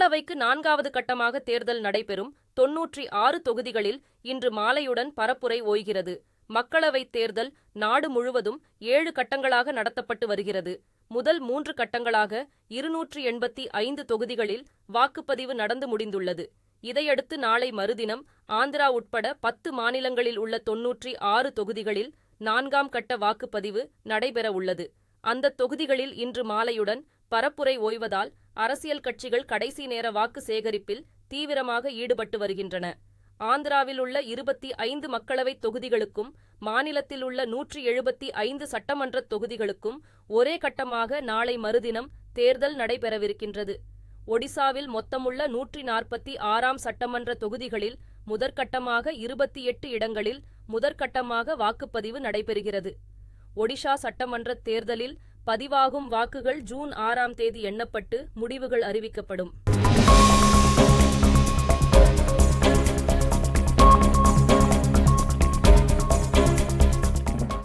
மக்களவைக்கு 4வது கட்டமாக தேர்தல் நடைபெறும் 96 தொகுதிகளில் இன்று மாலையுடன் பரப்புரை ஓய்கிறது. மக்களவைத் தேர்தல் நாடு முழுவதும் 7 கட்டங்களாக நடத்தப்பட்டு வருகிறது. முதல் 3 கட்டங்களாக 285 தொகுதிகளில் வாக்குப்பதிவு நடந்து முடிந்துள்ளது. இதையடுத்து நாளை மறுதினம் ஆந்திரா உட்பட 10 மாநிலங்களில் உள்ள 96 தொகுதிகளில் 4ஆம் கட்ட வாக்குப்பதிவு நடைபெறவுள்ளது. அந்த தொகுதிகளில் இன்று மாலையுடன் பரப்புரை ஓய்வதால் அரசியல் கட்சிகள் கடைசி நேர வாக்கு சேகரிப்பில் தீவிரமாக ஈடுபட்டு வருகின்றன. ஆந்திராவில் உள்ள 25 மக்களவைத் தொகுதிகளுக்கும் மாநிலத்தில் உள்ள 175 சட்டமன்ற தொகுதிகளுக்கும் ஒரே கட்டமாக நாளை மறுதினம் தேர்தல் நடைபெறவிருக்கின்றது. ஒடிசாவில் மொத்தமுள்ள 146ஆம் சட்டமன்ற தொகுதிகளில் முதற்கட்டமாக 28 இடங்களில் முதற்கட்டமாக வாக்குப்பதிவு நடைபெறுகிறது. ஒடிஷா சட்டமன்ற தேர்தலில் பதிவாகும் வாக்குகள் ஜூன் 6ஆம் தேதி எண்ணப்பட்டு முடிவுகள் அறிவிக்கப்படும்.